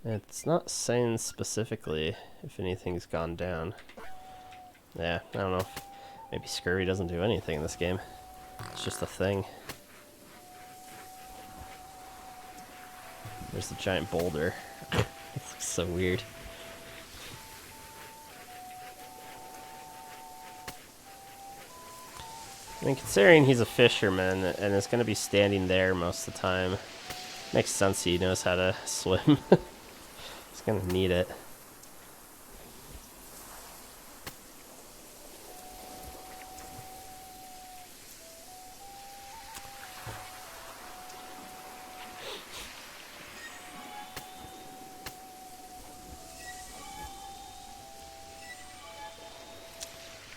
It's not saying specifically if anything's gone down. Yeah, I don't know. Maybe scurry doesn't do anything in this game. It's just a thing. There's the giant boulder. It's so weird. I mean, considering he's a fisherman and is going to be standing there most of the time, makes sense he knows how to swim. He's going to need it.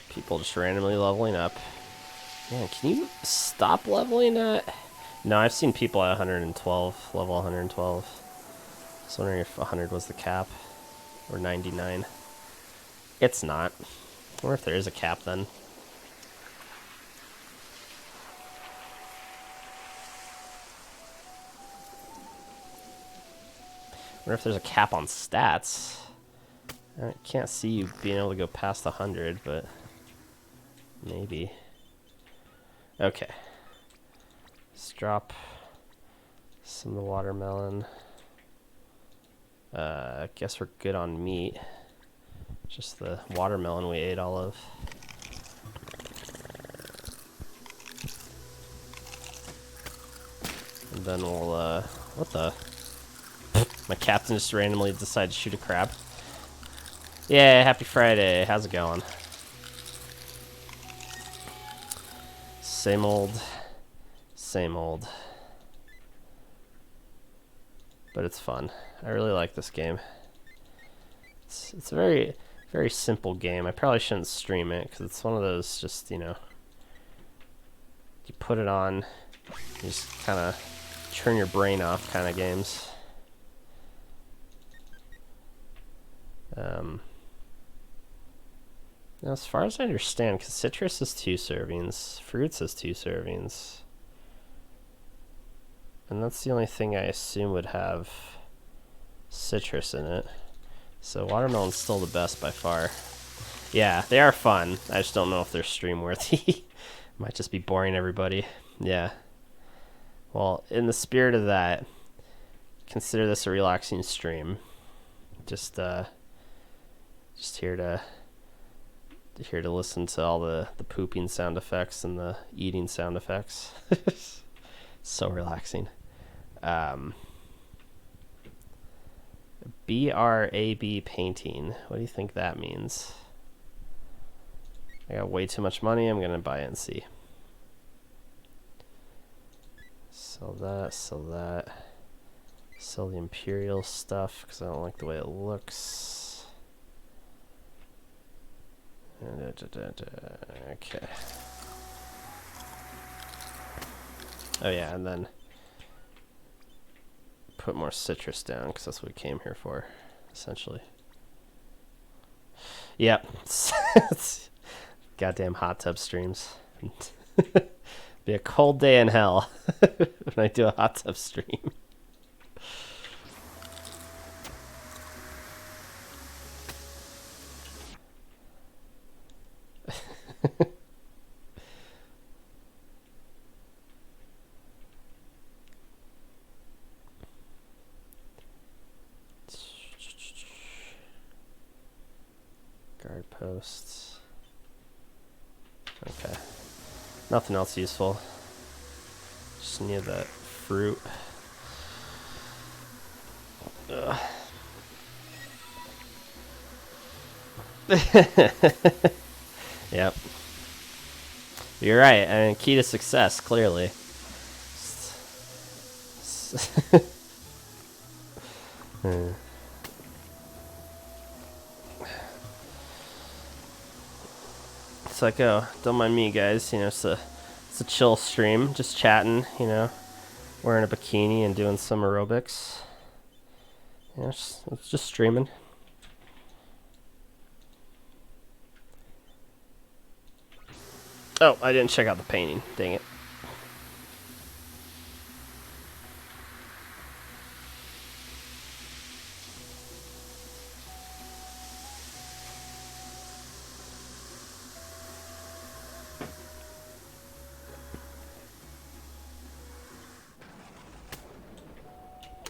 People just randomly leveling up. Man, can you stop leveling at... No, I've seen people at 112, level 112. I was wondering if 100 was the cap, or 99. It's not. I wonder if there is a cap then. I wonder if there's a cap on stats. I can't see you being able to go past 100, but maybe. Okay. Let's drop some of the watermelon. I guess we're good on meat. Just the watermelon we ate all of. And then we'll, what the? My captain just randomly decided to shoot a crab. Yeah, happy Friday. How's it going? Same old, same old. But it's fun. I really like this game. It's a very, very simple game. I probably shouldn't stream it because it's one of those just, you know, you put it on, you just kind of turn your brain off kind of games. Now, as far as I understand, because citrus is 2 servings, fruits is 2 servings. And that's the only thing I assume would have citrus in it. So watermelon's still the best by far. Yeah, they are fun. I just don't know if they're stream worthy. Might just be boring everybody. Yeah. Well, in the spirit of that, consider this a relaxing stream. Just here to listen to all the pooping sound effects and the eating sound effects. So relaxing. BRAB painting. What do you think that means? I got way too much money. I'm gonna buy it and see. Sell that. Sell that. Sell the Imperial stuff because I don't like the way it looks. Okay. Oh yeah, and then put more citrus down because that's what we came here for, essentially. Yep. It's goddamn hot tub streams. Be a cold day in hell when I do a hot tub stream. Guard posts. Okay. Nothing else useful. Just need that fruit. Ugh. Yep. You're right. I mean, key to success, clearly. It's like, oh, don't mind me, guys. You know, it's a chill stream, just chatting. You know, wearing a bikini and doing some aerobics. You know, it's just streaming. Oh, I didn't check out the painting. Dang it.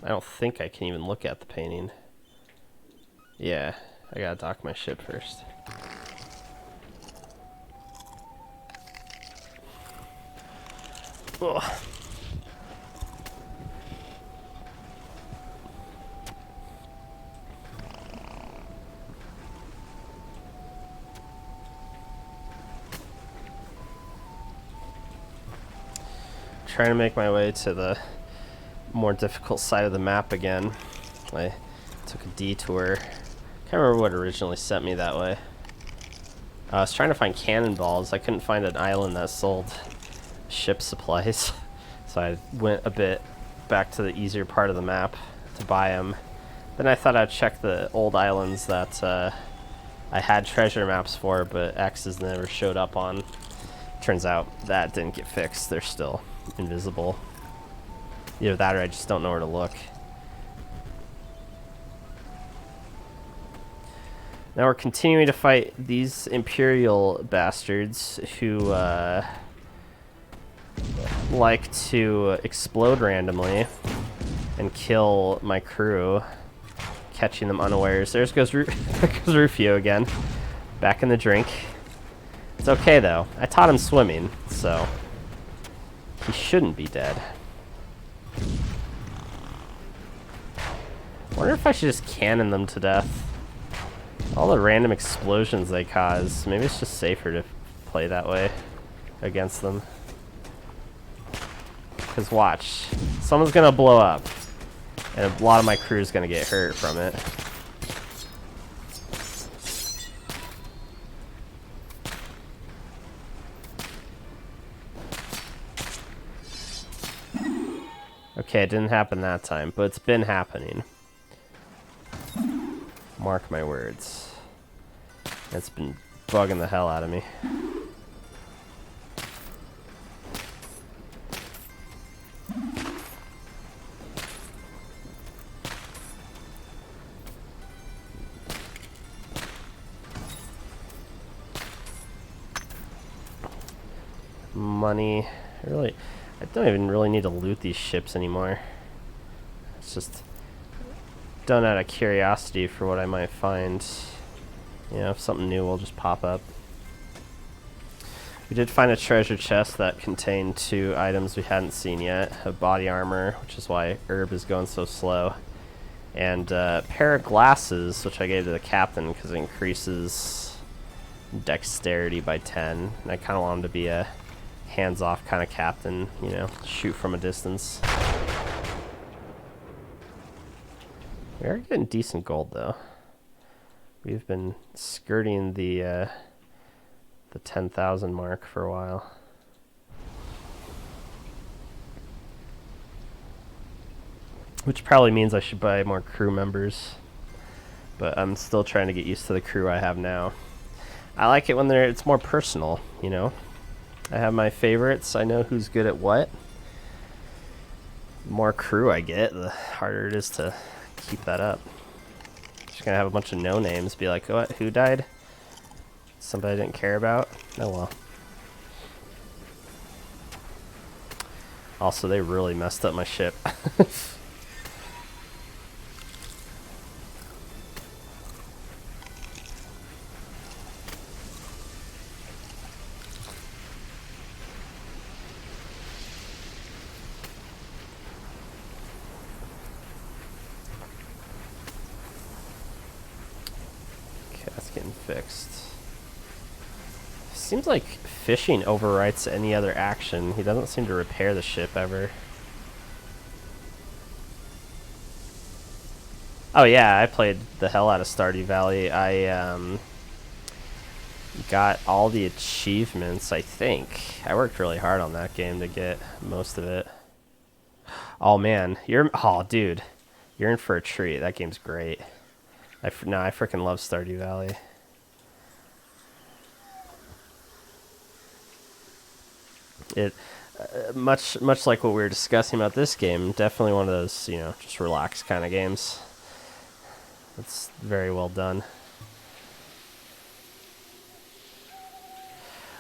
I don't think I can even look at the painting. Yeah, I gotta dock my ship first. Ugh. Trying to make my way to the more difficult side of the map again. I took a detour. Can't remember what originally sent me that way. I was trying to find cannonballs. I couldn't find an island that sold ship supplies. So I went a bit back to the easier part of the map to buy them. Then I thought I'd check the old islands that I had treasure maps for, but X's never showed up on. Turns out that didn't get fixed. They're still invisible. Either that or I just don't know where to look. Now we're continuing to fight these Imperial bastards who like to explode randomly and kill my crew, catching them unawares. There goes Rufio again, back in the drink. It's okay though. I taught him swimming, so he shouldn't be dead. Wonder if I should just cannon them to death. All the random explosions they cause. Maybe it's just safer to play that way against them. Because watch, someone's gonna blow up, and a lot of my crew is gonna get hurt from it. Okay, it didn't happen that time, but it's been happening. Mark my words. It's been bugging the hell out of me. Money. I don't even really need to loot these ships anymore. It's just done out of curiosity for what I might find. You know, if something new will just pop up. We did find a treasure chest that contained 2 items we hadn't seen yet. A body armor, which is why Herb is going so slow. And a pair of glasses, which I gave to the captain because it increases dexterity by 10. And I kind of want him to be a hands-off kind of captain, you know, shoot from a distance. We are getting decent gold, though. We've been skirting the 10,000 mark for a while. Which probably means I should buy more crew members. But I'm still trying to get used to the crew I have now. I like it when it's more personal, you know? I have my favorites. I know who's good at what. The more crew I get, the harder it is to keep that up. Just gonna have a bunch of no names be like, what? Who died? Somebody I didn't care about? Oh well. Also, they really messed up my ship. Fixed. Seems like fishing overwrites any other action. He doesn't seem to repair the ship ever. Oh yeah, I played the hell out of Stardew Valley. I got all the achievements, I think. I worked really hard on that game to get most of it. Oh man, oh dude, you're in for a treat. That game's great. I freaking love Stardew Valley. It much like what we were discussing about this game, definitely one of those, you know, just relax kind of games. It's very well done.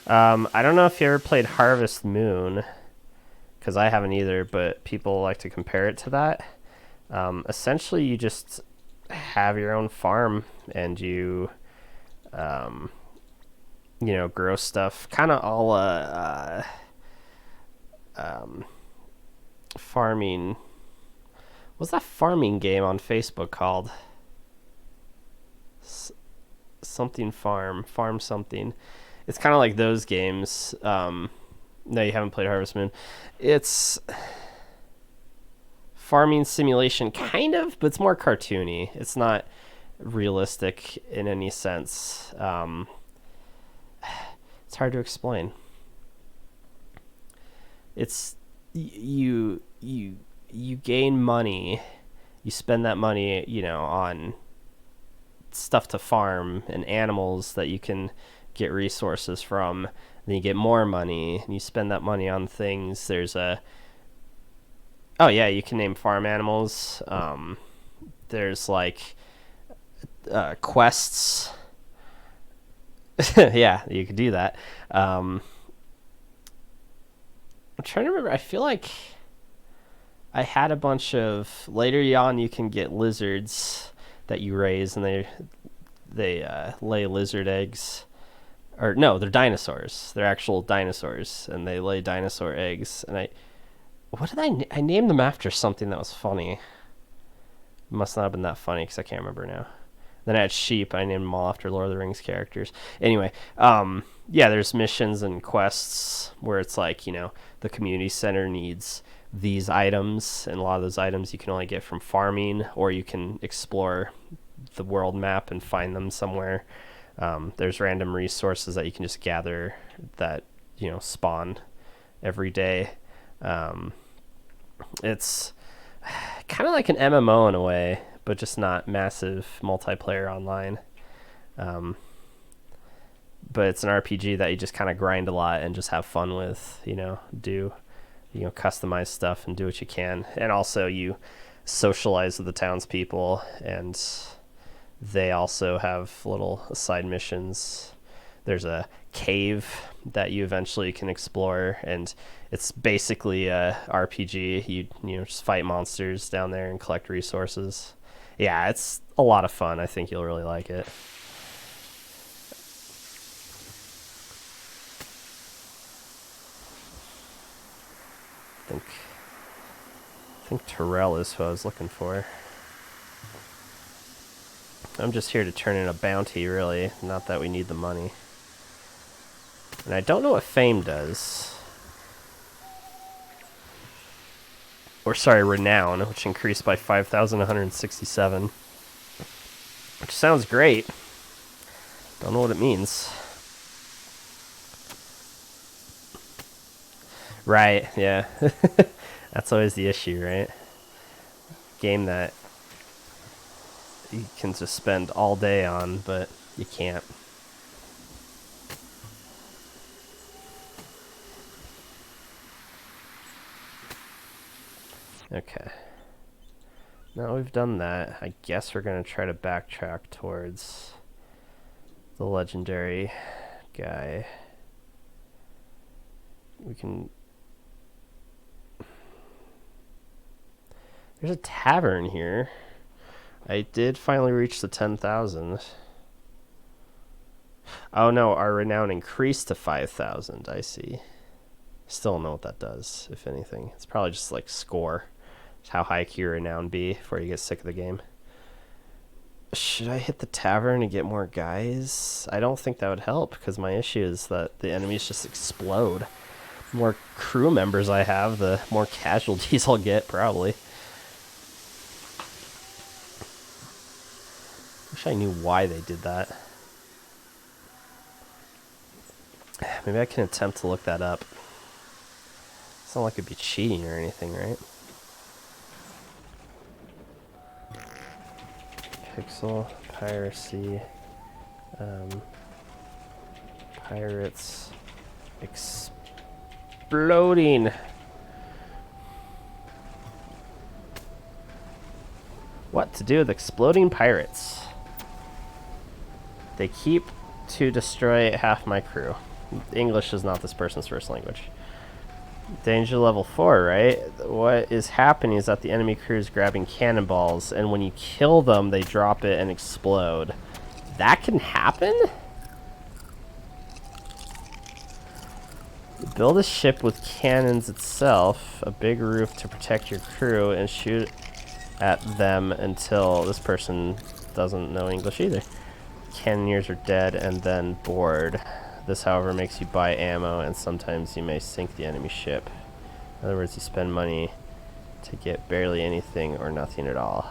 I don't know if you ever played Harvest Moon, because I haven't either, but people like to compare it to that. Essentially, you just have your own farm and you grow stuff, kind of all farming. What's that farming game on Facebook called? Something farm something. It's kind of like those games. No, you haven't played Harvest Moon. It's farming simulation, kind of, but it's more cartoony. It's not realistic in any sense. It's hard to explain. It's you gain money, you spend that money, on stuff to farm and animals that you can get resources from. Then you get more money and you spend that money on things. You can name farm animals. There's like quests. Yeah, you could do that. I'm trying to remember. I feel like I had a bunch of... Later on, you can get lizards that you raise, and they lay lizard eggs. Or no, they're dinosaurs. They're actual dinosaurs, and they lay dinosaur eggs. And I named them after something that was funny. It must not have been that funny because I can't remember now. Then I had sheep. I named them all after Lord of the Rings characters. Anyway, there's missions and quests where it's like, the community center needs these items, and a lot of those items you can only get from farming, or you can explore the world map and find them somewhere. There's random resources that you can just gather that, spawn every day. It's kind of like an MMO in a way, but just not massive multiplayer online. But it's an RPG that you just kind of grind a lot and just have fun with, customize stuff and do what you can. And also you socialize with the townspeople, and they also have little side missions. There's a cave that you eventually can explore, and it's basically a RPG. You just fight monsters down there and collect resources. Yeah, it's a lot of fun. I think you'll really like it. I think Terrell is who I was looking for. I'm just here to turn in a bounty, really. Not that we need the money. And I don't know what fame does. Or sorry, renown, which increased by 5,167. Which sounds great. Don't know what it means. Right, yeah. That's always the issue, right? Game that you can just spend all day on, but you can't. Okay. Now we've done that, I guess we're going to try to backtrack towards the legendary guy. We can... There's a tavern here. I did finally reach the 10,000. Oh no, our renown increased to 5,000, I see. Still don't know what that does, if anything. It's probably just like score. How high can your renown be before you get sick of the game. Should I hit the tavern and get more guys? I don't think that would help, because my issue is that the enemies just explode. The more crew members I have, the more casualties I'll get, probably. Wish I knew why they did that. Maybe I can attempt to look that up. It's not like it'd be cheating or anything, right? Pixel, piracy, pirates, exploding. What to do with exploding pirates? They keep to destroy half my crew. English is not this person's first language. Danger level 4, right? What is happening is that the enemy crew is grabbing cannonballs, and when you kill them, they drop it and explode. That can happen? Build a ship with cannons itself, a big roof to protect your crew, and shoot at them until this person doesn't know English either. Cannoneers are dead and then bored. This, however, makes you buy ammo, and sometimes you may sink the enemy ship. In other words, you spend money to get barely anything or nothing at all.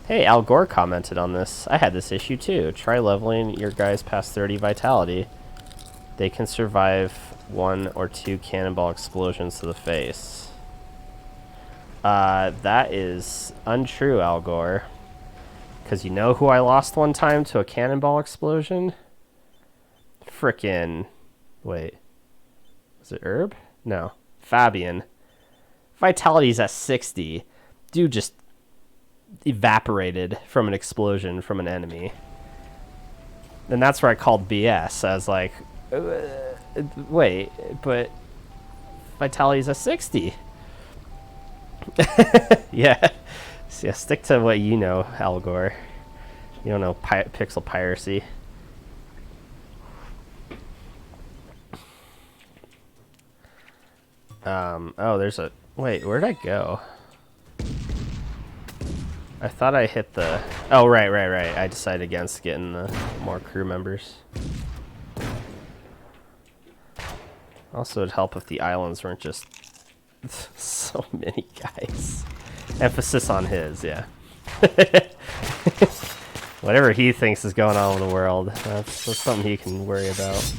Hey, Al Gore commented on this. I had this issue too. Try leveling your guys past 30 vitality. They can survive 1 or 2 cannonball explosions to the face. That is untrue, Al Gore. Because you know who I lost one time to a cannonball explosion? Frickin'... Wait. Was it Herb? No. Fabian. Vitality's at 60. Dude just evaporated from an explosion from an enemy. And that's where I called BS. I was like, wait, but Vitality's at 60. Yeah. So yeah, stick to what you know, Al Gore. You don't know pixel piracy. Oh, there's a... Wait, where'd I go? I thought I hit the... Oh, right. I decided against getting the more crew members. Also, it'd help if the islands weren't just so many guys. Emphasis on his, yeah. Whatever he thinks is going on in the world, that's something he can worry about.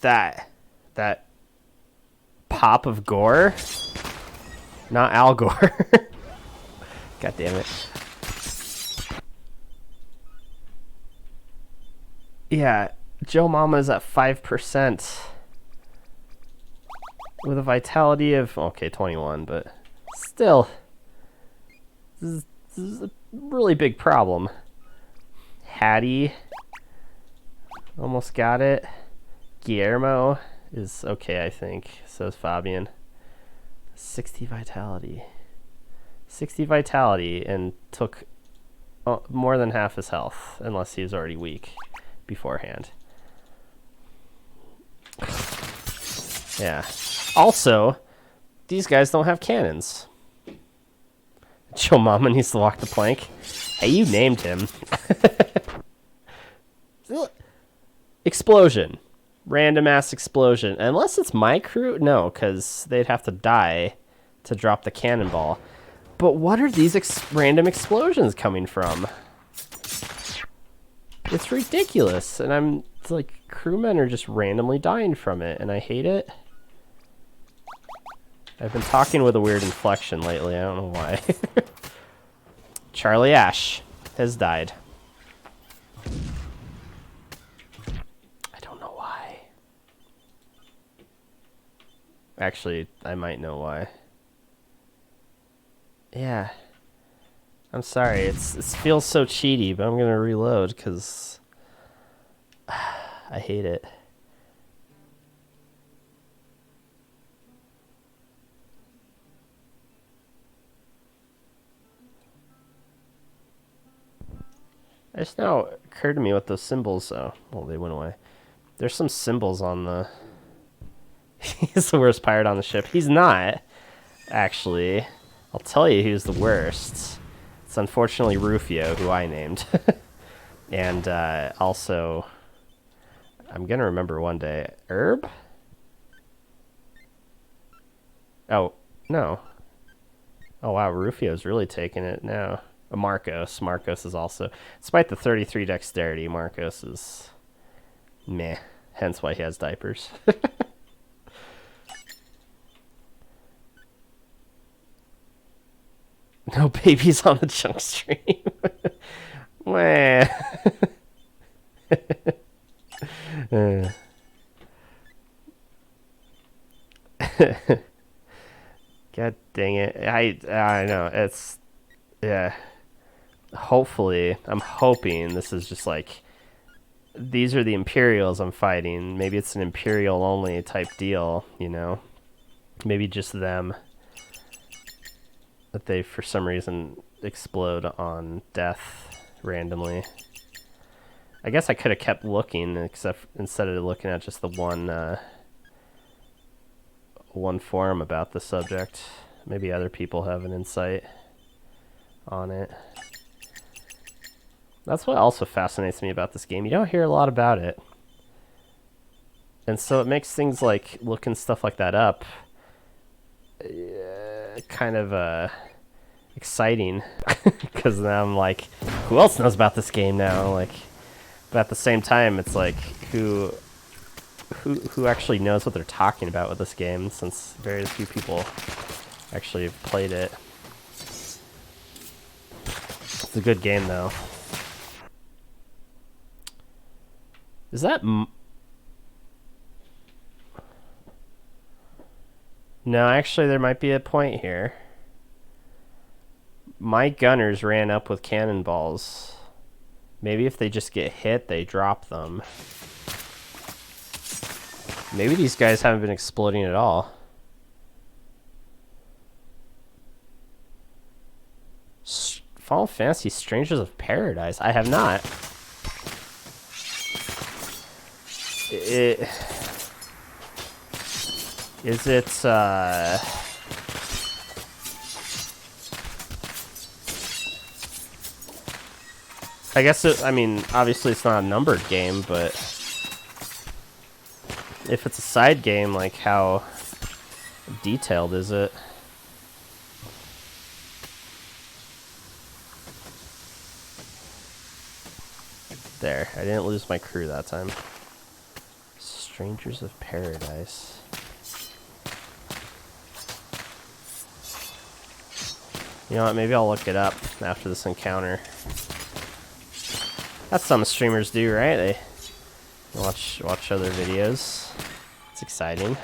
That pop of gore? Not Al Gore. God damn it. Yeah, Joe Mama's at 5%. With a vitality of, okay, 21, but still, this is a really big problem. Hattie, almost got it. Guillermo is okay, I think. So is Fabian. 60 vitality. 60 vitality and took more than half his health, unless he was already weak beforehand. Yeah. Also, these guys don't have cannons. Joe Mama needs to walk the plank. Hey, you named him. Explosion. Random ass explosion. Unless it's my crew? No, because they'd have to die to drop the cannonball. But what are these random explosions coming from? It's ridiculous. And it's like, crewmen are just randomly dying from it, and I hate it. I've been talking with a weird inflection lately. I don't know why. Charlie Ash has died. I don't know why. Actually, I might know why. Yeah. I'm sorry. It feels so cheaty, but I'm going to reload because I hate it. It just now occurred to me what those symbols... Oh, well, they went away. There's some symbols on the... He's the worst pirate on the ship. He's not, actually. I'll tell you who's the worst. It's unfortunately Rufio, who I named. And also... I'm going to remember one day. Herb? Oh, no. Oh, wow, Rufio's really taking it now. Marcos. Marcos is also... Despite the 33 dexterity, Marcos is... meh. Hence why he has diapers. No babies on the Junkstream. Meh. God dang it. I know. It's... Yeah. Hopefully, I'm hoping this is just like these are the Imperials I'm fighting. Maybe it's an Imperial only type deal, you know? Maybe just them. That they, for some reason, explode on death randomly. I guess I could have kept looking, except instead of looking at just the one forum about the subject. Maybe other people have an insight on it. That's what also fascinates me about this game. You don't hear a lot about it. And so it makes things like looking stuff like that up kind of exciting. Because now I'm like, who else knows about this game now? Like, but at the same time, it's like, who actually knows what they're talking about with this game, since very few people actually have played it. It's a good game, though. Is that... No, actually, there might be a point here. My gunners ran up with cannonballs. Maybe if they just get hit, they drop them. Maybe these guys haven't been exploding at all. Final Fantasy Strangers of Paradise. I have not. Is it, I guess I mean, obviously it's not a numbered game, but if it's a side game, like, how detailed is it? There, I didn't lose my crew that time. Strangers of Paradise. You know what, maybe I'll look it up after this encounter. That's some streamers do, right? They watch other videos. It's exciting.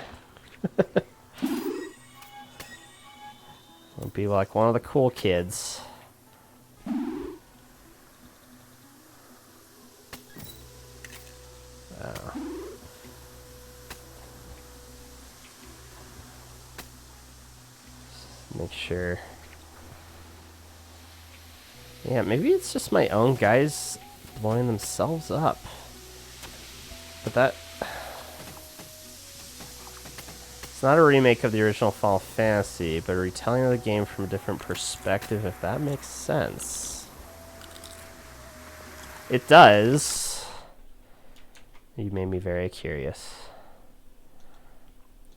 I'll be like one of the cool kids. Oh. Make sure. Yeah, maybe it's just my own guys blowing themselves up. But that... It's not a remake of the original Final Fantasy, but a retelling of the game from a different perspective, if that makes sense. It does. You made me very curious.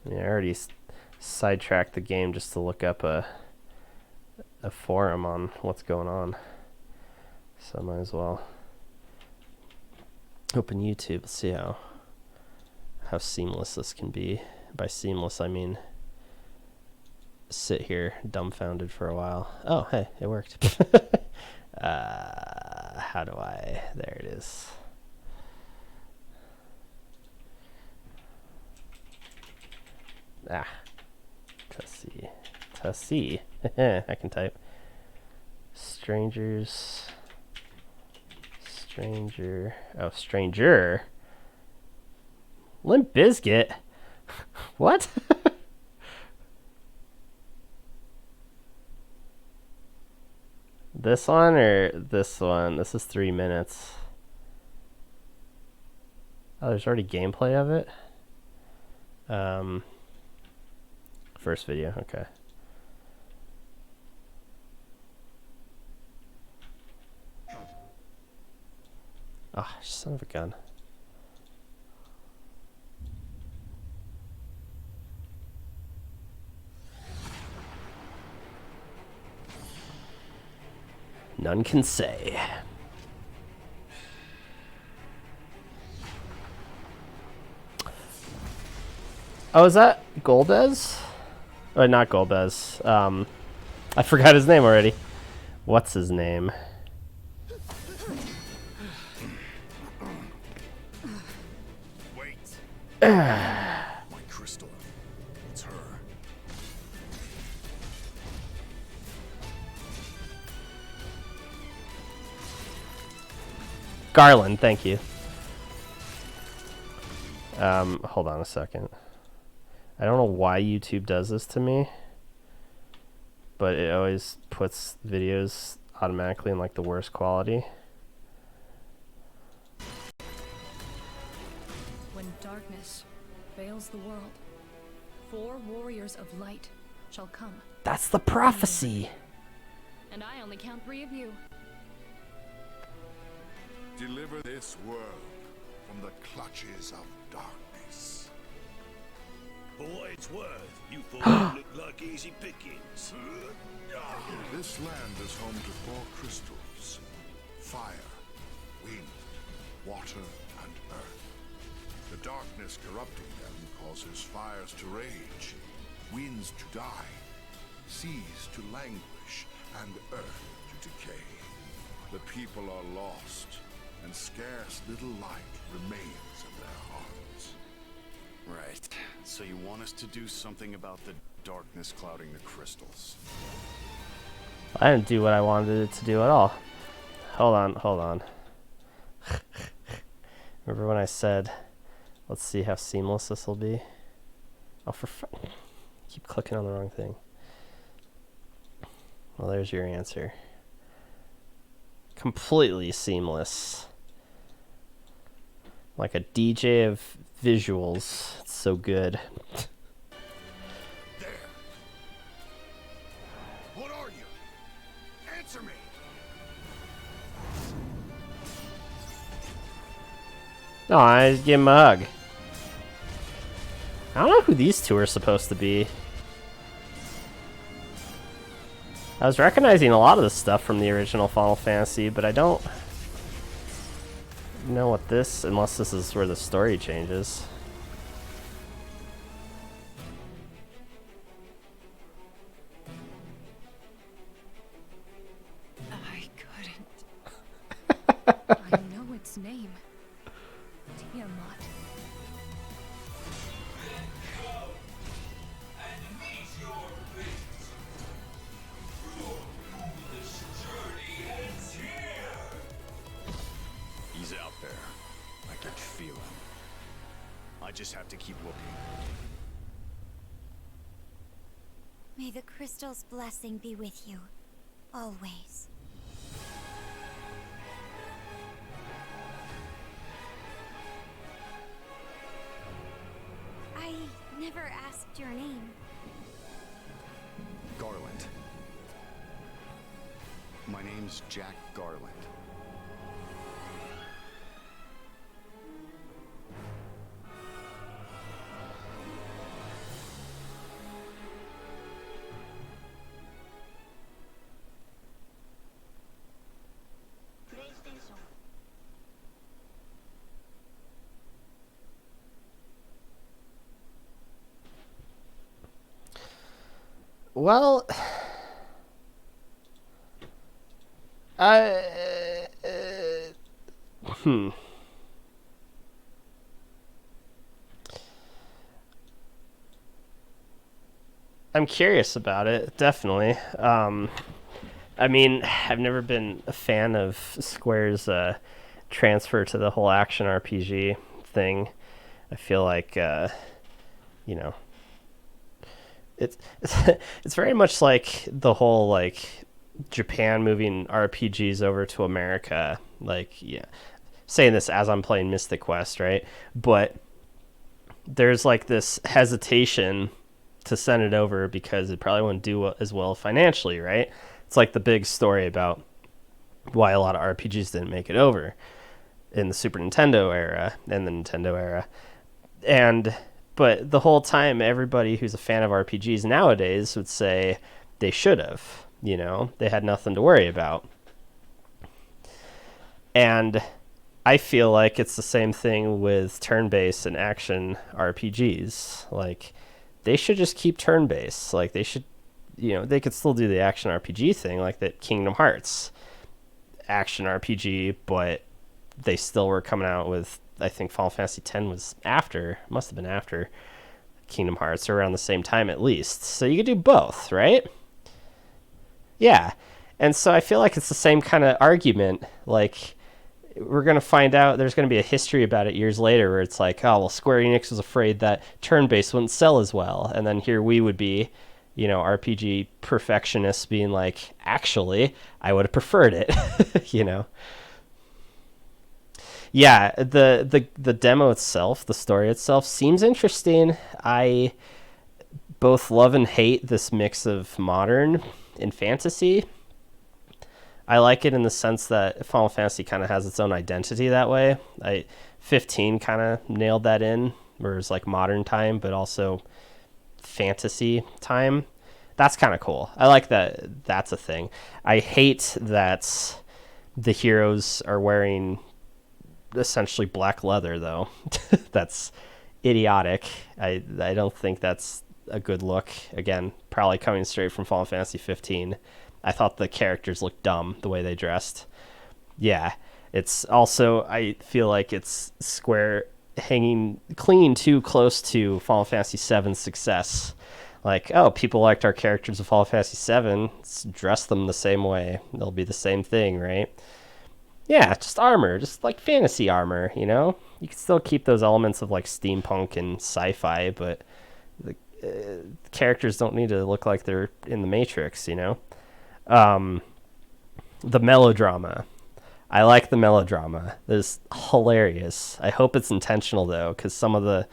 Yeah, I already sidetracked the game just to look up a forum on what's going on. So I might as well open YouTube. Let's see how seamless this can be. By seamless, I mean sit here dumbfounded for a while. Oh, hey, it worked. How do I... There it is. Ah. To see. I can type. Strangers. Stranger. Oh, Stranger. Limp Bizkit. What? This one or this one? This is 3 minutes. Oh, there's already gameplay of it? First video, okay. Ah, oh, son of a gun. None can say. Oh, is that Golbez? Oh, not Golbez. I forgot his name already. What's his name? Wait. My crystal. It's her. Garland, thank you. Hold on a second. I don't know why YouTube does this to me, but it always puts videos automatically in like the worst quality. When darkness veils the world, 4 warriors of light shall come. That's the prophecy. And I only count 3 of you. Deliver this world from the clutches of darkness. For what it's worth, you fools look like easy pickings. This land is home to 4 crystals: fire, wind, water, and earth. The darkness corrupting them causes fires to rage, winds to die, seas to languish, and earth to decay. The people are lost, and scarce little light remains in their hearts. Right. So you want us to do something about the darkness clouding the crystals? I didn't do what I wanted it to do at all. Hold on. Remember when I said, let's see how seamless this will be? Oh, keep clicking on the wrong thing. Well, there's your answer. Completely seamless. Like a DJ of visuals. It's so good. There! What are you? Answer me! No, I just give him a hug. I don't know who these two are supposed to be. I was recognizing a lot of the stuff from the original Final Fantasy, but I don't know what this, unless this is where the story changes. I couldn't. I know its name. Tiamat. He's out there. I can feel him. I just have to keep looking. May the crystal's blessing be with you, always. I never asked your name. Garland. My name's Jack Garland. Well, I'm curious about it, definitely. I mean, I've never been a fan of Square's transfer to the whole action RPG thing. I feel like, you know, it's it's very much like the whole like Japan moving RPGs over to America. Like, yeah, saying this as I'm playing Mystic Quest, right? But there's like this hesitation to send it over because it probably wouldn't do as well financially, right? It's like the big story about why a lot of RPGs didn't make it over in the Super Nintendo era and the Nintendo era. But the whole time, everybody who's a fan of RPGs nowadays would say they should have, you know, they had nothing to worry about. And I feel like it's the same thing with turn-based and action RPGs. Like, they should just keep turn-based. Like, they should, you know, they could still do the action RPG thing, like that Kingdom Hearts action RPG, but they still were coming out with, I think Final Fantasy X was after, must have been after Kingdom Hearts, or around the same time at least. So you could do both, right? Yeah. And so I feel like it's the same kind of argument. Like, we're going to find out there's going to be a history about it years later where it's like, oh, well, Square Enix was afraid that turn-based wouldn't sell as well. And then here we would be, RPG perfectionists being like, actually, I would have preferred it, Yeah, the demo itself, the story itself seems interesting. I both love and hate this mix of modern and fantasy. I like it in the sense that Final Fantasy kind of has its own identity that way. 15 kind of nailed that in, where it's like modern time, but also fantasy time. That's kind of cool. I like that. That's a thing. I hate that the heroes are wearing essentially black leather, though. That's idiotic. I don't think that's a good look. Again, probably coming straight from Final Fantasy 15. I thought the characters looked dumb the way they dressed. Yeah, it's also, I feel like it's Square hanging clean too close to Final Fantasy VII's success. Like, oh, people liked our characters of Final Fantasy VII. Let's dress them the same way. They'll be the same thing, right? Yeah, just armor, just like fantasy armor, You can still keep those elements of like steampunk and sci-fi, but the characters don't need to look like they're in the Matrix, The melodrama. I like the melodrama. It's hilarious. I hope it's intentional, though, because some of the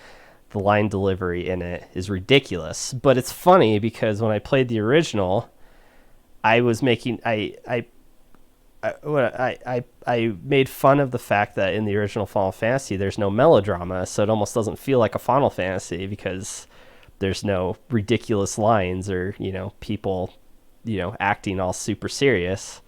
line delivery in it is ridiculous. But it's funny because when I played the original, I was making... I made fun of the fact that in the original Final Fantasy, there's no melodrama, so it almost doesn't feel like a Final Fantasy because there's no ridiculous lines or, people... acting all super serious.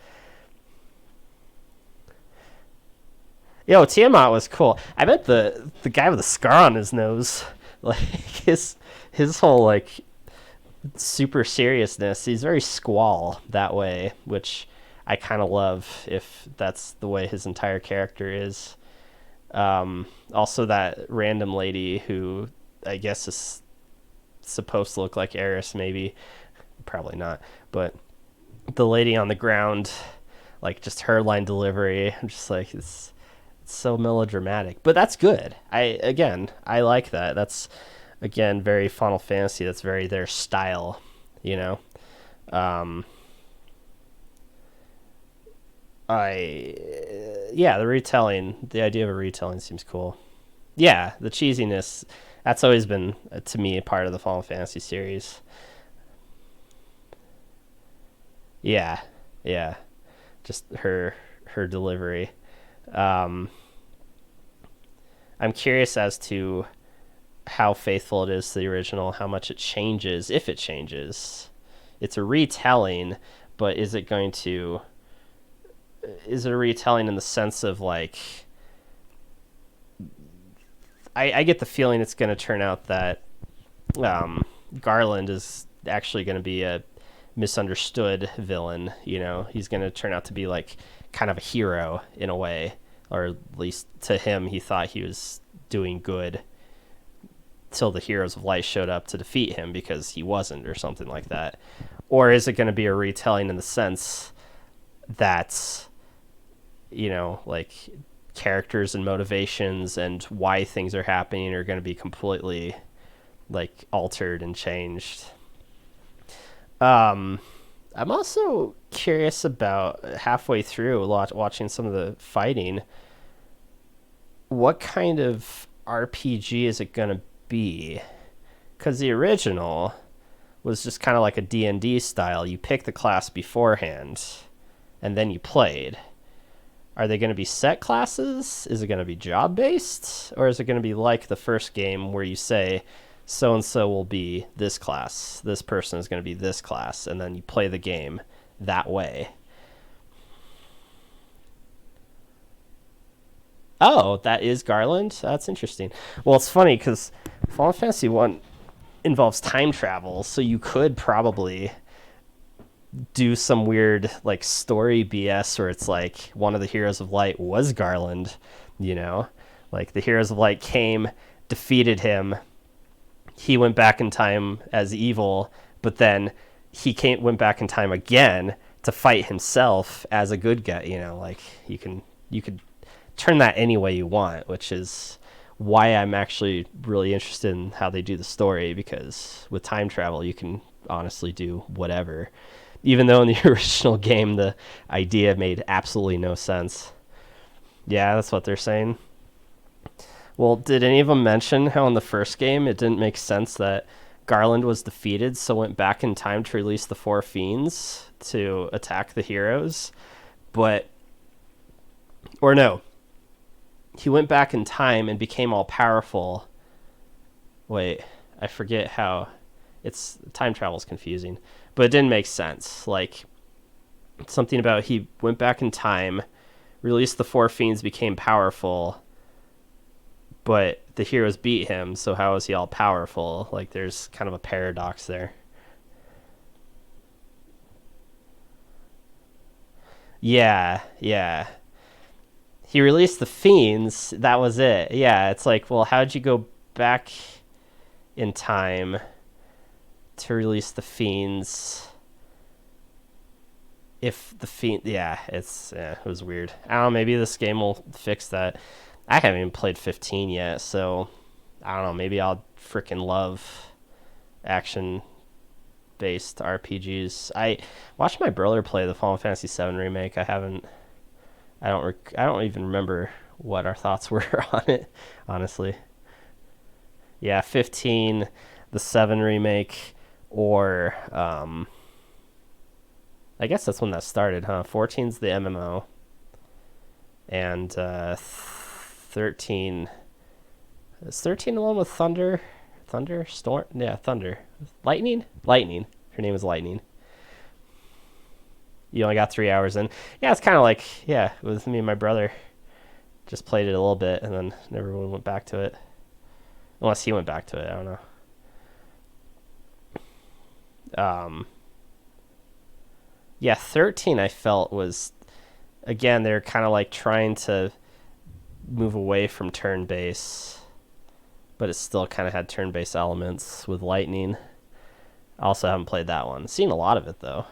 Yo, Tiamat was cool. I bet the guy with the scar on his nose, like his whole like super seriousness, he's very Squall that way, which I kind of love if that's the way his entire character is. Also that random lady who I guess is supposed to look like Eris, maybe. Probably not, but the lady on the ground, like just her line delivery, I'm just like, it's so melodramatic, but that's good. I like that. That's again very Final Fantasy. That's very their style, the retelling, the idea of a retelling seems cool. Yeah, the cheesiness, that's always been to me a part of the Final Fantasy series. Yeah, just her delivery. I'm curious as to how faithful it is to the original, how much it changes, if it changes. It's a retelling, but is it a retelling in the sense of like, I get the feeling it's going to turn out that Garland is actually going to be a misunderstood villain. He's going to turn out to be like kind of a hero in a way, or at least to him he thought he was doing good till the Heroes of Light showed up to defeat him because he wasn't, or something like that. Or is it going to be a retelling in the sense that like characters and motivations and why things are happening are going to be completely like altered and changed? I'm also curious about halfway through watching some of the fighting. What kind of RPG is it going to be? Because the original was just kind of like a D&D style. You pick the class beforehand and then you played. Are they going to be set classes? Is it going to be job-based? Or is it going to be like the first game where you say, so-and-so will be this class, this person is going to be this class, and then you play the game that way? Oh, that is Garland? That's interesting. Well, it's funny because Final Fantasy 1 involves time travel, so you could probably do some weird like story BS where it's like one of the Heroes of Light was Garland, like the Heroes of Light came, defeated him, he went back in time as evil, but then he went back in time again to fight himself as a good guy. Like you could turn that any way you want, which is why I'm actually really interested in how they do the story, because with time travel you can honestly do whatever, even though in the original game the idea made absolutely no sense. Yeah, that's what they're saying. Well, did any of them mention how in the first game it didn't make sense that Garland was defeated, so went back in time to release the four fiends to attack the heroes? But, or no, he went back in time and became all powerful. Wait, I forget how. It's time travel's confusing, but it didn't make sense. Like, something about he went back in time, released the four fiends, became powerful, but the heroes beat him, so how is he all powerful? Like, there's kind of a paradox there. Yeah. He released the fiends, that was it. Yeah, it's like, well, how'd you go back in time to release the fiends if the fiend... Yeah, it was weird. I don't know, maybe this game will fix that. I haven't even played 15 yet, so I don't know, maybe I'll freaking love action-based RPGs. I watched my brother play the Final Fantasy VII Remake. I don't even remember what our thoughts were on it, honestly. Yeah, 15, the 7 remake, or I guess that's when that started, huh? 14's the MMO, and 13... Is 13 the one with Thunder? Storm? Yeah, Thunder. Lightning? Lightning. Her name is Lightning. You only got 3 hours in. Yeah, it's kind of like, yeah, with me and my brother. Just played it a little bit and then never went back to it. Unless he went back to it, I don't know. Yeah, 13 I felt was, again, they're kind of like trying to move away from turn-based, but it still kind of had turn-based elements with Lightning. I also haven't played that one. Seen a lot of it, though.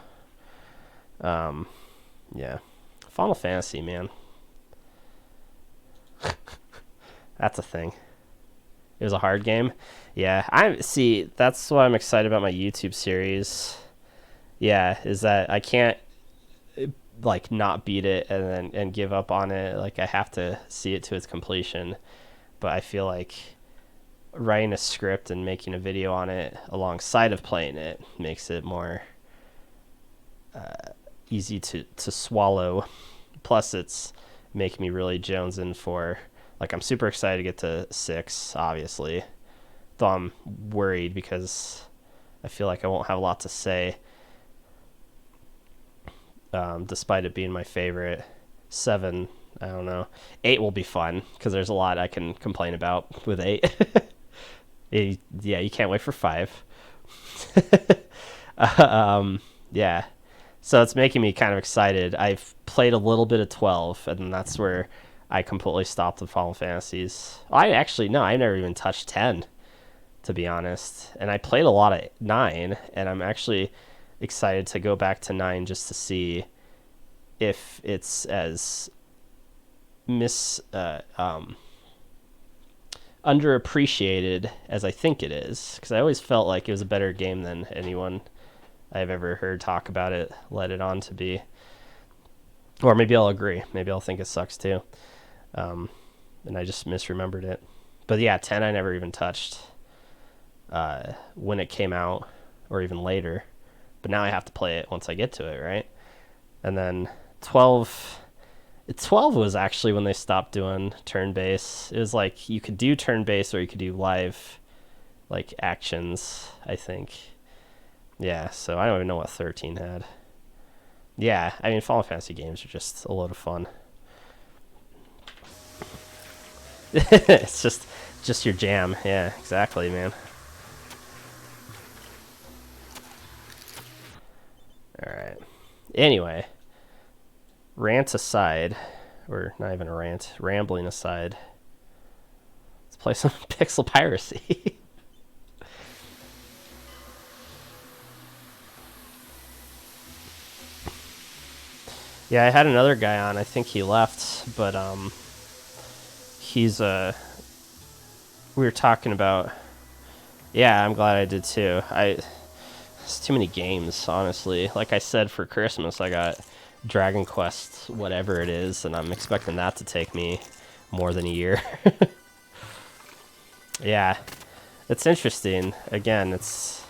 Yeah. Final Fantasy, man. That's a thing. It was a hard game. Yeah, that's why I'm excited about my YouTube series. Yeah, is that I can't like not beat it and give up on it. Like, I have to see it to its completion. But I feel like writing a script and making a video on it alongside of playing it makes it more easy to swallow. Plus, it's making me really jonesing for, like, I'm super excited to get to 6, obviously, though I'm worried because I feel like I won't have a lot to say, despite it being my favorite. 7, I don't know. 8 will be fun because there's a lot I can complain about with 8. Yeah, you can't wait for 5. Yeah, so it's making me kind of excited. I've played a little bit of 12, and that's where I completely stopped with Final Fantasies. I never even touched 10, to be honest. And I played a lot of 9, and I'm actually excited to go back to 9 just to see if it's as underappreciated as I think it is, because I always felt like it was a better game than anyone I've ever heard talk about it led it on to be. Or maybe I'll agree. Maybe I'll think it sucks too. And I just misremembered it. But yeah, 10 I never even touched when it came out, or even later. But now I have to play it once I get to it, right? And then 12 was actually when they stopped doing turn-based. It was like you could do turn-based or you could do live, like, actions, I think. Yeah, so I don't even know what 13 had. Yeah, I mean, Final Fantasy games are just a load of fun. It's just your jam. Yeah, exactly, man. Alright. Anyway, rant aside, or not even a rant, rambling aside, let's play some Pixel Piracy. Yeah, I had another guy on. I think he left, but he's we were talking about. Yeah, I'm glad I did too. It's too many games, honestly. Like I said, for Christmas, I got Dragon Quest, whatever it is, and I'm expecting that to take me more than a year. Yeah, it's interesting. Again, it's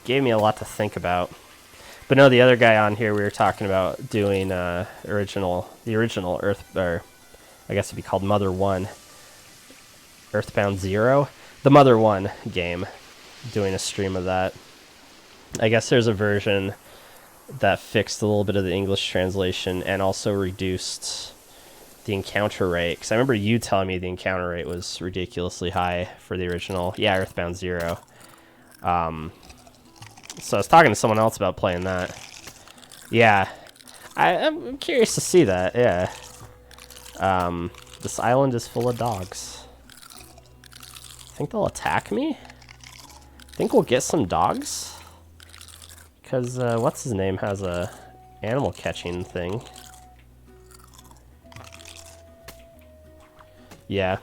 gave me a lot to think about. But no, the other guy on here, we were talking about doing the original Earth, or I guess it'd be called Mother 1, Earthbound 0, the Mother 1 game, doing a stream of that. I guess there's a version that fixed a little bit of the English translation and also reduced the encounter rate. Because I remember you telling me the encounter rate was ridiculously high for the original. Yeah, Earthbound 0. So I was talking to someone else about playing that. Yeah. I'm curious to see that, yeah. This island is full of dogs. Think they'll attack me? Think we'll get some dogs? Because, what's his name has a animal catching thing. Yeah.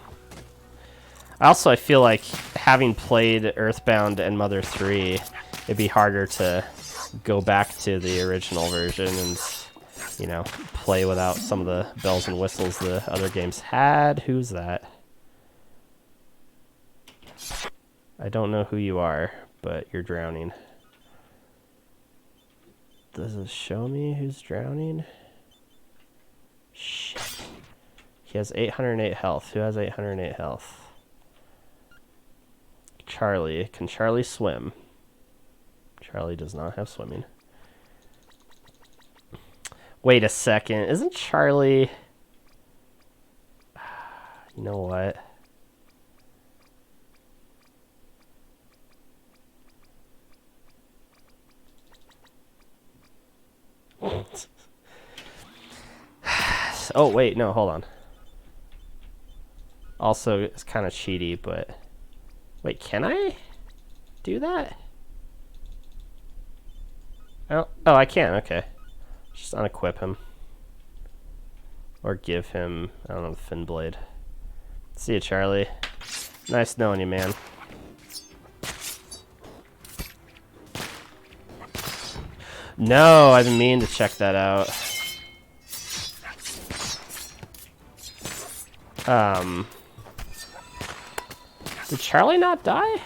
Also, I feel like having played Earthbound and Mother 3, it'd be harder to go back to the original version and, you know, play without some of the bells and whistles the other games had. Who's that? I don't know who you are, but you're drowning. Does it show me who's drowning? Shit. He has 808 health. Who has 808 health? Charlie. Can Charlie swim? Charlie does not have swimming. Wait a second. Isn't Charlie... You know what? Oh, wait. No, hold on. Also, it's kind of cheaty, but... Wait, can I do that? Oh, I can. Okay. Just unequip him. Or give him, I don't know, the fin blade. See you, Charlie. Nice knowing you, man. No, I've been meaning to check that out. Did Charlie not die?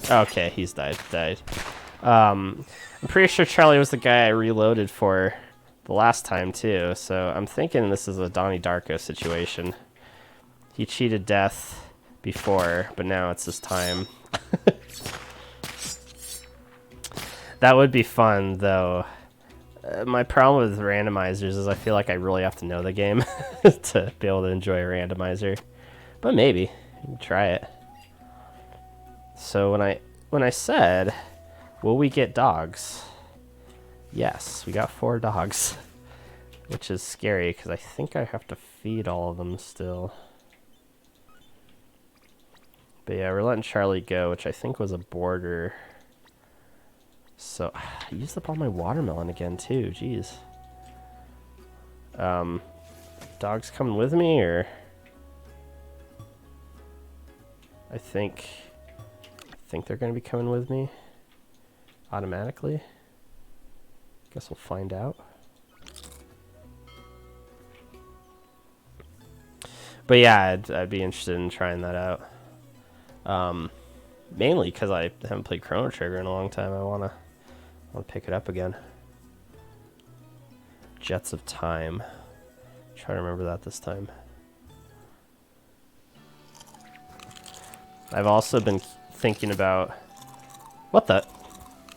Okay, he's died. I'm pretty sure Charlie was the guy I reloaded for the last time too, so I'm thinking this is a Donnie Darko situation. He cheated death before, but now it's his time. That would be fun, though. My problem with randomizers is I feel like I really have to know the game to be able to enjoy a randomizer. But maybe. You can try it. So when I said, will we get dogs? Yes, we got 4 dogs. Which is scary, because I think I have to feed all of them still. But yeah, we're letting Charlie go, which I think was a border. So, I used up all my watermelon again, too. Jeez. Dogs coming with me, or... I think they're going to be coming with me. Automatically. Guess we'll find out. But yeah, I'd be interested in trying that out. Mainly because I haven't played Chrono Trigger in a long time. I want to pick it up again. Jets of Time. Try to remember that this time. I've also been thinking about... What the...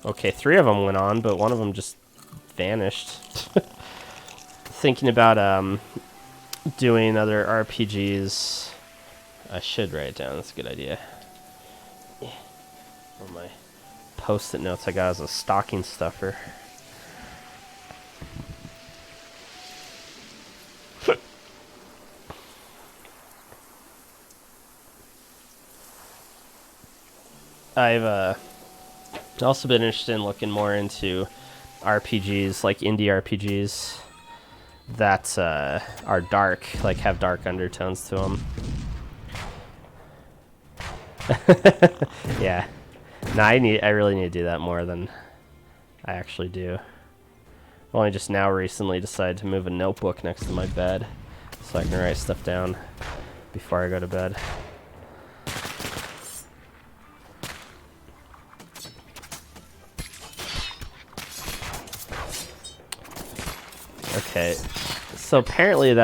Okay, 3 of them went on, but one of them just vanished. Thinking about doing other RPGs. I should write it down. That's a good idea. On my post-it notes I got as a stocking stuffer. I've I've also been interested in looking more into RPGs, like indie RPGs that are dark, like have dark undertones to them. Yeah. No, I really need to do that more than I actually do. I've only just now recently decided to move a notebook next to my bed so I can write stuff down before I go to bed. Okay, so apparently all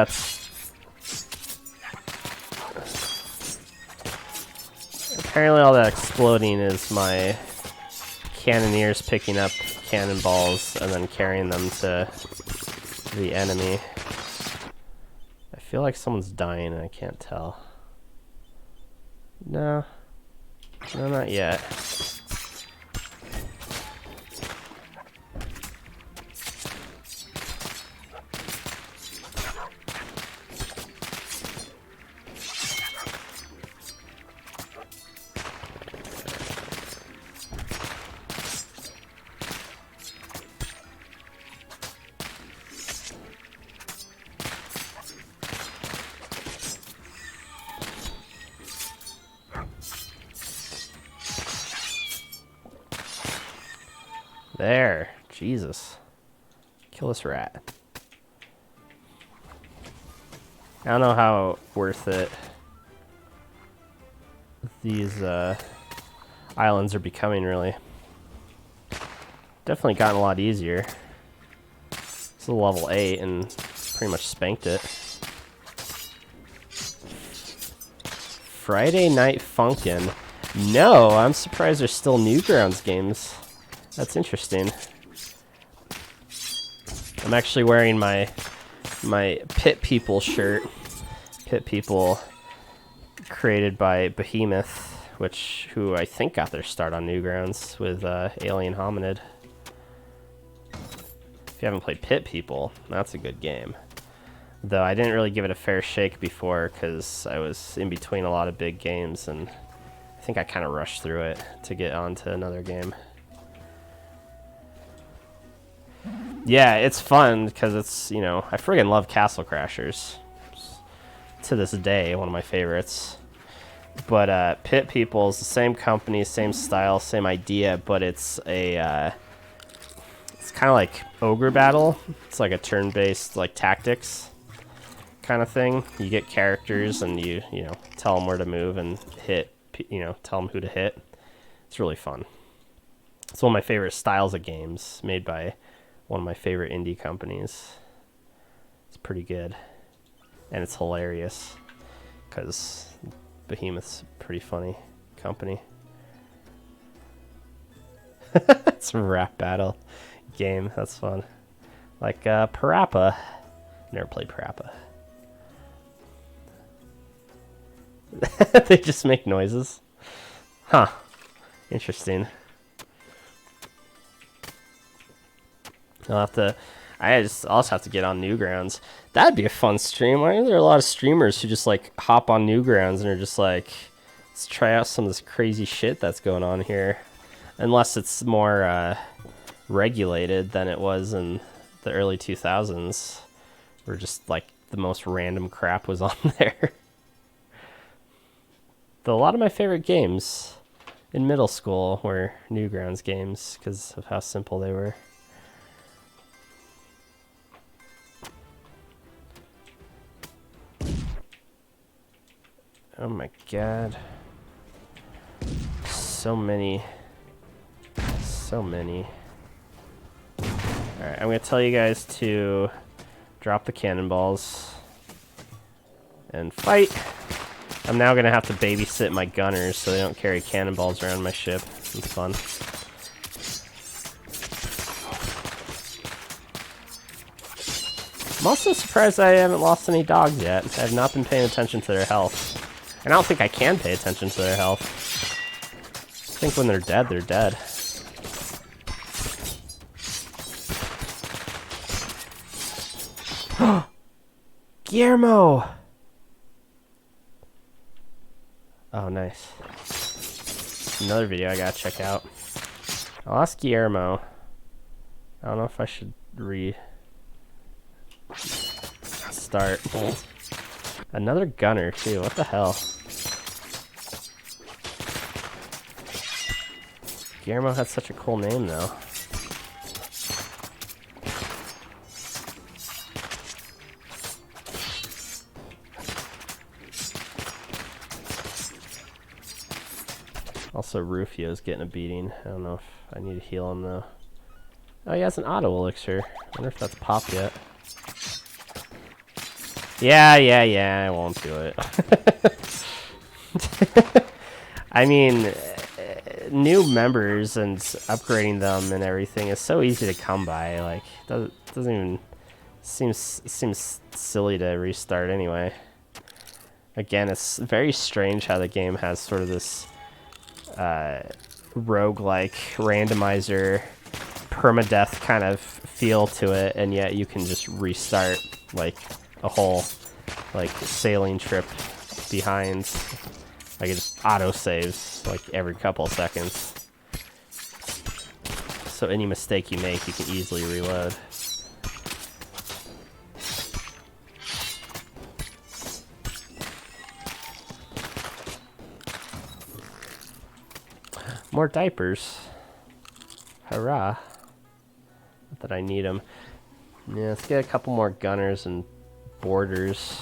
that exploding is my cannoneers picking up cannonballs and then carrying them to the enemy. I feel like someone's dying and I can't tell. No, not yet. There. Jesus. Kill this rat. I don't know how worth it these islands are becoming, really. Definitely gotten a lot easier. It's a level 8 and pretty much spanked it. Friday Night Funkin'. No, I'm surprised there's still Newgrounds games. That's interesting. I'm actually wearing my Pit People shirt. Pit People, created by Behemoth, who I think got their start on Newgrounds with Alien Hominid. If you haven't played Pit People, that's a good game. Though I didn't really give it a fair shake before because I was in between a lot of big games, and I think I kind of rushed through it to get onto another game. Yeah, it's fun because it's, you know, I friggin' love Castle Crashers. To this day, one of my favorites. But Pit People is the same company, same style, same idea, but it's a it's kind of like Ogre Battle. It's like a turn-based like tactics kind of thing. You get characters and you know, tell them where to move and hit, you know, tell them who to hit. It's really fun. It's one of my favorite styles of games made by one of my favorite indie companies. It's pretty good. And it's hilarious because Behemoth's a pretty funny company. It's a rap battle game. That's fun. Like Parappa. Never played Parappa. They just make noises. Huh. Interesting. I also have to get on Newgrounds. That'd be a fun stream. Why are there a lot of streamers who just like hop on Newgrounds and are just like, let's try out some of this crazy shit that's going on here? Unless it's more regulated than it was in the early 2000s, where just like the most random crap was on there. Though a lot of my favorite games in middle school were Newgrounds games because of how simple they were. Oh my god. So many. Alright, I'm gonna tell you guys to drop the cannonballs and fight. I'm now gonna have to babysit my gunners so they don't carry cannonballs around my ship. It's fun. I'm also surprised I haven't lost any dogs yet. I have not been paying attention to their health. And I don't think I can pay attention to their health. I think when they're dead, they're dead. Guillermo! Oh, nice. Another video I gotta check out. I'll ask Guillermo. I don't know if I should start. Another gunner too. What the hell? Guillermo had such a cool name though. Also, Rufio's getting a beating. I don't know if I need to heal him though. Oh, he has an auto elixir. I wonder if that's popped yet. Yeah, I won't do it. I mean, new members and upgrading them and everything is so easy to come by. Like, doesn't even seems silly to restart anyway. Again, it's very strange how the game has sort of this roguelike randomizer permadeath kind of feel to it, and yet you can just restart like a whole like sailing trip behind. Like it just auto saves like every couple seconds, so any mistake you make you can easily reload. More diapers. Hurrah. Not that I need them. Yeah, let's get a couple more gunners and boarders.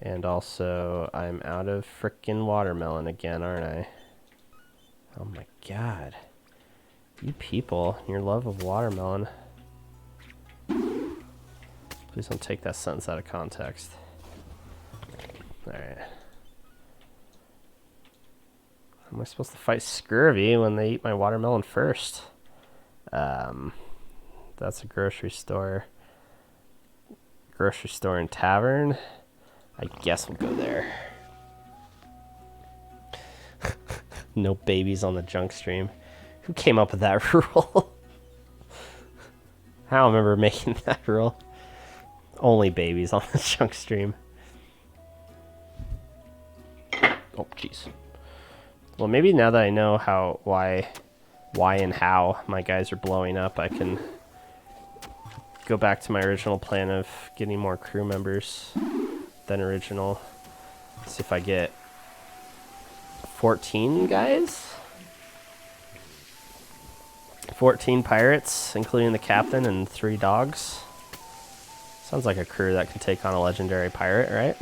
And also, I'm out of frickin' watermelon again, aren't I? Oh my god. You people, your love of watermelon. Please don't take that sentence out of context. Alright. How am I supposed to fight scurvy when they eat my watermelon first? That's a grocery store. Grocery store and tavern. I guess we'll go there. No babies on the Junkstream. Who came up with that rule? I don't remember making that rule. Only babies on the Junkstream. Oh, jeez. Well, maybe now that I know why and how my guys are blowing up, I can go back to my original plan of getting more crew members than original. See if I get 14 guys? 14 pirates, including the captain and 3 dogs. Sounds like a crew that could take on a legendary pirate, right?